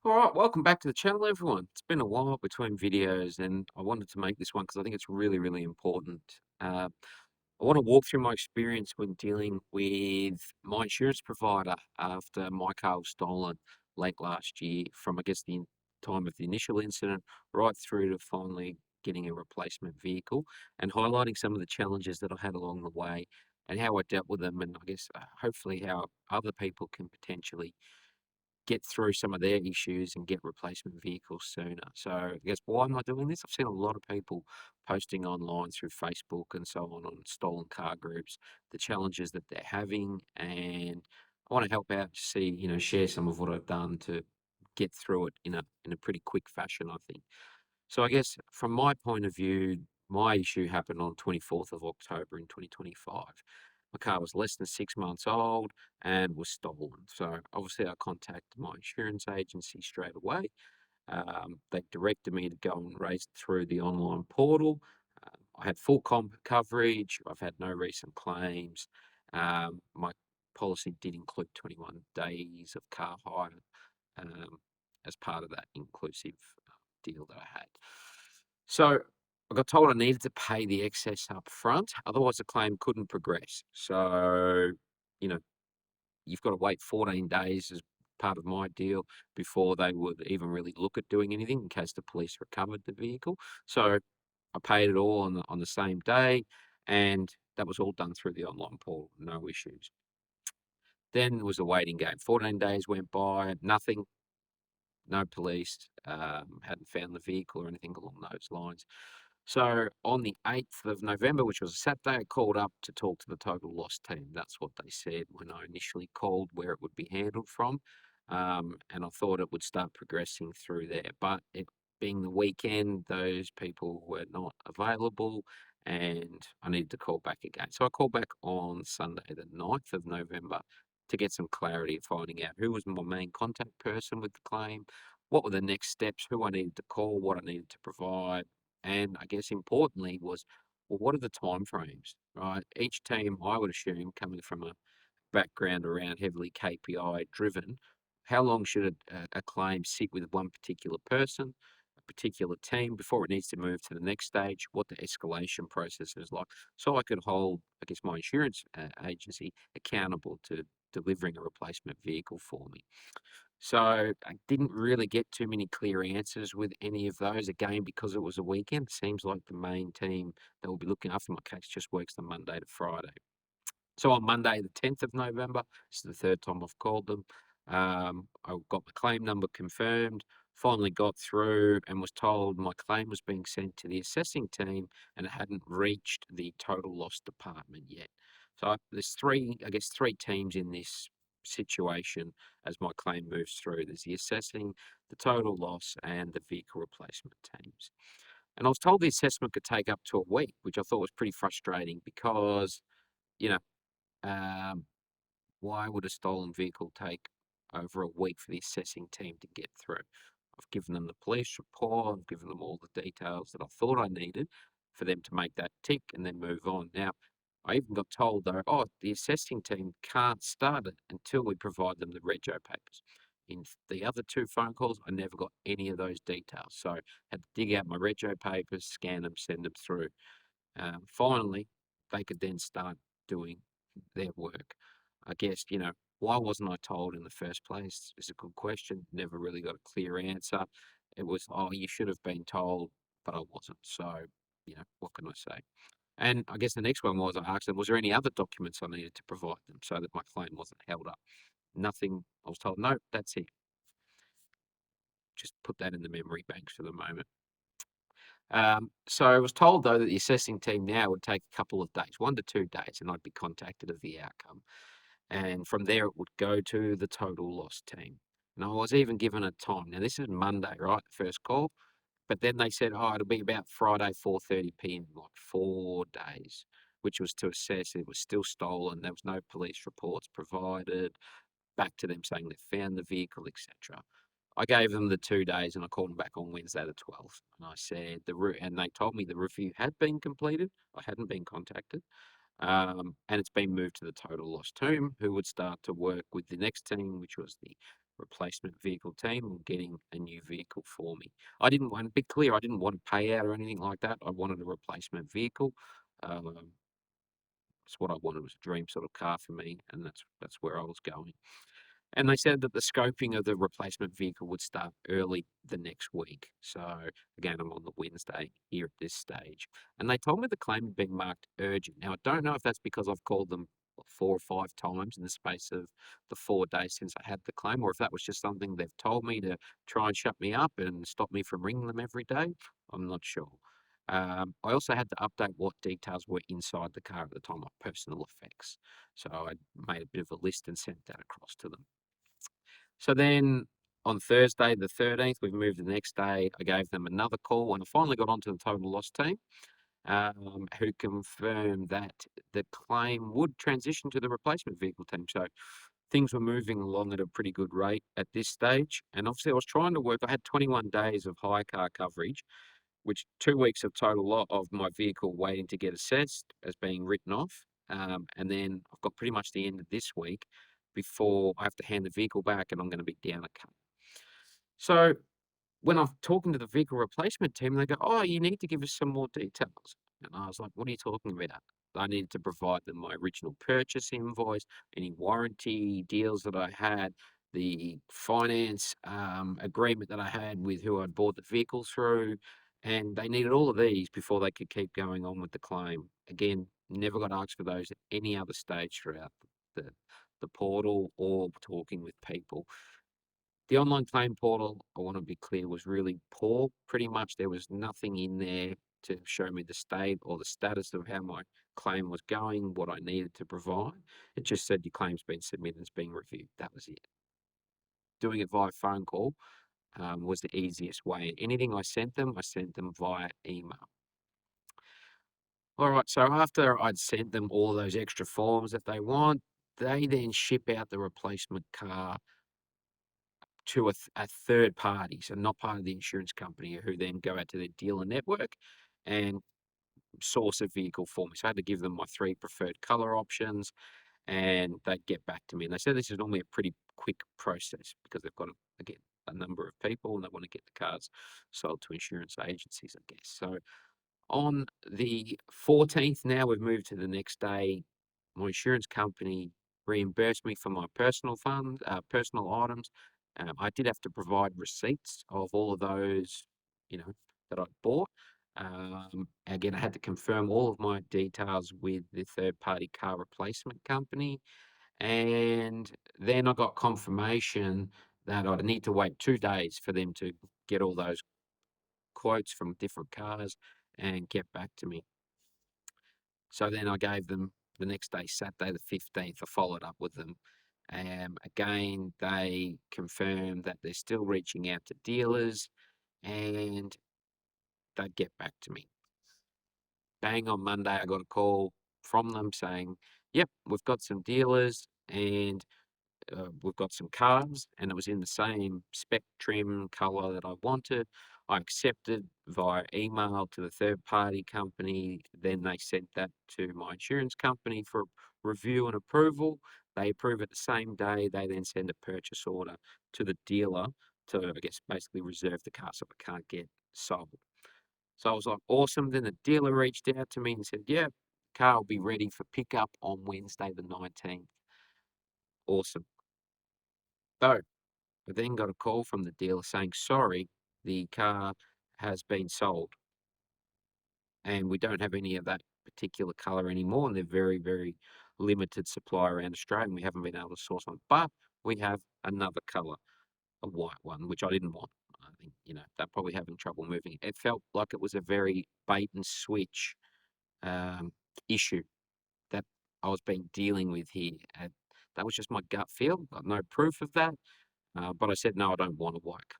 All right, welcome back to the channel, everyone. It's been a while between videos, and I wanted to make this one because I think it's really, really important. I want to walk through my experience when dealing with my insurance provider after my car was stolen late last year, from I guess the time of the initial incident right through to finally getting a replacement vehicle, and highlighting some of the challenges that I had along the way and how I dealt with them, and I guess hopefully how other people can potentially get through some of their issues and get replacement vehicles sooner. So I guess why am I doing this? I've seen a lot of people posting online through Facebook and so on stolen car groups, the challenges that they're having, and I want to help out to see, share some of what I've done to get through it in a pretty quick fashion, I think. So I guess from my point of view, my issue happened on 24th of October in 2025. My car was less than 6 months old and was stolen. So obviously I contacted my insurance agency straight away. They directed me to go and raise it through the online portal. I had full coverage. I've had no recent claims. My policy did include 21 days of car hire um, as part of that inclusive deal that I had. So I got told I needed to pay the excess up front, otherwise the claim couldn't progress. So, you know, you've got to wait 14 days as part of my deal before they would even really look at doing anything in case the police recovered the vehicle. So I paid it all on the same day, and that was all done through the online portal, no issues. Then it was a waiting game. 14 days went by, nothing, no police, hadn't found the vehicle or anything along those lines. So on the 8th of November, which was a Saturday, I called up to talk to the total loss team. That's what they said when I initially called where it would be handled from. And I thought it would start progressing through there. But it being the weekend, those people were not available and I needed to call back again. So I called back on Sunday, the 9th of November, to get some clarity of finding out who was my main contact person with the claim, what were the next steps, who I needed to call, what I needed to provide, and I guess importantly was, well, what are the timeframes, right? Each team, I would assume, coming from a background around heavily KPI driven, how long should a claim sit with one particular person, a particular team before it needs to move to the next stage, what the escalation process is like, so I could hold, I guess, my insurance agency accountable to delivering a replacement vehicle for me. So I didn't really get too many clear answers with any of those. Again, because it was a weekend, it seems like the main team that will be looking after my case just works the Monday to Friday. So on Monday, the 10th of November, this is the third time I've called them. I got my claim number confirmed, finally got through and was told my claim was being sent to the assessing team and it hadn't reached the total loss department yet. So there's I guess, three teams in this situation as my claim moves through. There's the assessing, the total loss, and the vehicle replacement teams. And I was told the assessment could take up to a week, which I thought was pretty frustrating because, you know, um, why would a stolen vehicle take over a week for the assessing team to get through? I've given them the police report, I've given them all the details that I thought I needed for them to make that tick and then move on. Now, I even got told though, oh, the assessing team can't start it until we provide them the rego papers. In the other two phone calls, I never got any of those details. So I had to dig out my rego papers, scan them, send them through. Finally, they could then start doing their work. I guess, why wasn't I told in the first place is a good question. Never really got a clear answer. It was, oh, you should have been told, but I wasn't. So, what can I say? And I guess the next one was I asked them, was there any other documents I needed to provide them so that my claim wasn't held up? Nothing. I was told, no, that's it. Just put that in the memory banks for the moment. So I was told though that the assessing team now would take a couple of days, 1 to 2 days, and I'd be contacted of the outcome. And from there, it would go to the total loss team. And I was even given a time. Now, this is Monday, right? The first call. But then they said, oh, it'll be about Friday, 4:30 p.m., like 4 days, which was to assess it was still stolen. There was no police reports provided, back to them saying they found the vehicle, etc. I gave them the 2 days and I called them back on Wednesday the 12th. And I said, and they told me the review had been completed. I hadn't been contacted. And it's been moved to the total loss team, who would start to work with the next team, which was the replacement vehicle team on getting a new vehicle for me. I didn't want to be clear, I didn't want a payout or anything like that. I wanted a replacement vehicle. Um, it's what I wanted. It was a dream sort of car for me, and that's where I was going. And they said that the scoping of the replacement vehicle would start early the next week. So again, I'm on the Wednesday here at this stage. And they told me the claim had been marked urgent. Now, I don't know if that's because I've called them 4 or 5 times in the space of the 4 days since I had the claim, or if that was just something they've told me to try and shut me up and stop me from ringing them every day. I'm not sure. I also had to update what details were inside the car at the time, like personal effects. So I made a bit of a list and sent that across to them. So then on Thursday, the 13th, we've moved to the next day. I gave them another call and I finally got onto the total loss team, who confirmed that the claim would transition to the replacement vehicle team. So things were moving along at a pretty good rate at this stage. And obviously, I was trying to work, I had 21 days of hire car coverage, which 2 weeks of total lot of my vehicle waiting to get assessed as being written off. And then I've got pretty much the end of this week before I have to hand the vehicle back and I'm going to be down a cut. So when I'm talking to the vehicle replacement team, they go, "Oh, you need to give us some more details." And I was like, "What are you talking about?" I needed to provide them my original purchase invoice, any warranty deals that I had, the finance agreement that I had with who I'd bought the vehicle through, and they needed all of these before they could keep going on with the claim. Again, never got asked for those at any other stage throughout the the portal or talking with people. The online claim portal, I want to be clear, was really poor. Pretty much there was nothing in there to show me the state or the status of how my claim was going, what I needed to provide. It just said your claim's been submitted and it's being reviewed. That was it. Doing it via phone call was the easiest way. Anything I sent them via email. All right, so after I'd sent them all those extra forms that they want, they then ship out the replacement car to a third party, so not part of the insurance company, who then go out to their dealer network and source a vehicle for me. So I had to give them my 3 preferred color options, and they'd get back to me. And they said this is normally a pretty quick process because they've got, again, a number of people, and they want to get the cars sold to insurance agencies, I guess. So on the 14th, now we've moved to the next day. My insurance company reimbursed me for my personal funds, personal items. I did have to provide receipts of all of those, that I'd bought. Again, I had to confirm all of my details with the third-party car replacement company, and then I got confirmation that I'd need to wait 2 days for them to get all those quotes from different cars and get back to me. So then I gave them the next day, Saturday the 15th, I followed up with them. Again, they confirmed that they're still reaching out to dealers and they'd get back to me. Bang, on Monday, I got a call from them saying, "Yep, we've got some dealers and we've got some cars," and it was in the same spec trim color that I wanted. I accepted via email to the third party company. Then they sent that to my insurance company for review and approval. They approve it the same day. They then send a purchase order to the dealer to, I guess, basically reserve the car so it can't get sold. So I was like, awesome. Then the dealer reached out to me and said, "Yeah, car will be ready for pickup on Wednesday the 19th. Awesome. So I then got a call from the dealer saying, "Sorry, the car has been sold and we don't have any of that particular color anymore. And they're very, very limited supply around Australia. And we haven't been able to source one, but we have another color, a white one, which I didn't want." I think, they're probably having trouble moving. It felt like it was a very bait and switch um, issue that I was being dealing with here. And that was just my gut feel. Got no proof of that. But I said, "No, I don't want a white."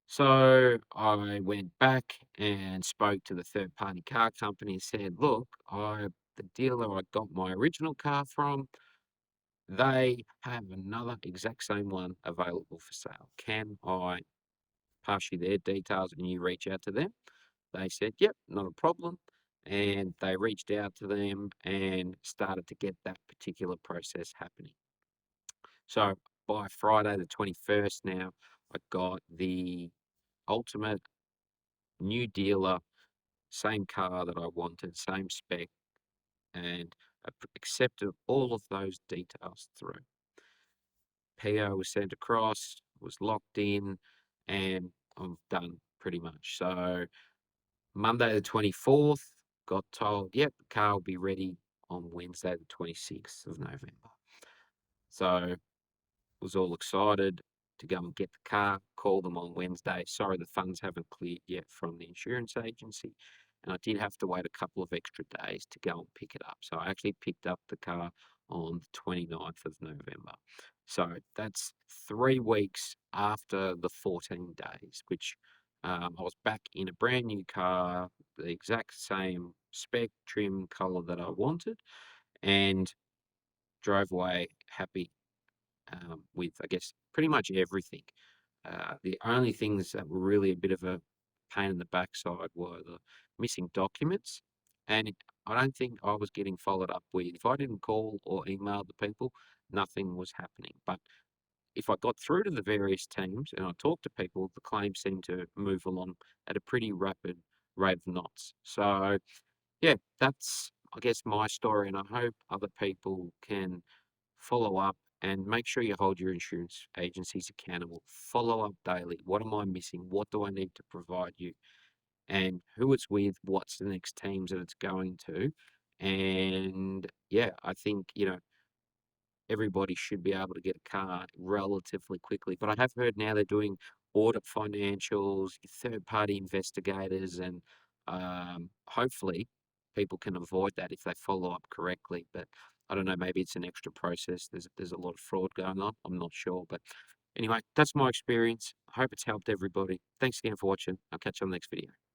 So I went back and spoke to the third party car company and said, "Look, the dealer I got my original car from, they have another exact same one available for sale. Can I pass you their details and you reach out to them?" They said, "Yep, not a problem." And they reached out to them and started to get that particular process happening. So by Friday the 21st now, I got the ultimate new dealer, same car that I wanted, same spec, and accepted all of those details through. PO was sent across, was locked in, and I'm done pretty much. So Monday the 24th, got told, yep, the car will be ready on Wednesday the 26th of November. So was all excited to go and get the car, call them on Wednesday. Sorry, the funds haven't cleared yet from the insurance agency. And I did have to wait a couple of extra days to go and pick it up. So I actually picked up the car on the 29th of November. So that's 3 weeks after the 14 days, which I was back in a brand new car, the exact same spec, trim, color that I wanted, and drove away happy with, I guess, pretty much everything. The only things that were really a bit of a pain in the backside were the missing documents. And I don't think I was getting followed up with. If I didn't call or email the people, nothing was happening. But if I got through to the various teams and I talked to people, the claims seemed to move along at a pretty rapid rate of knots. So, yeah, that's, I guess, my story. And I hope other people can follow up and make sure you hold your insurance agencies accountable. Follow up daily. What am I missing? What do I need to provide you? And who it's with, what's the next teams that it's going to. And yeah, I think, everybody should be able to get a car relatively quickly. But I have heard now they're doing audit financials, third party investigators, and hopefully people can avoid that if they follow up correctly. But I don't know, maybe it's an extra process. There's a lot of fraud going on. I'm not sure. But anyway, that's my experience. I hope it's helped everybody. Thanks again for watching. I'll catch you on the next video.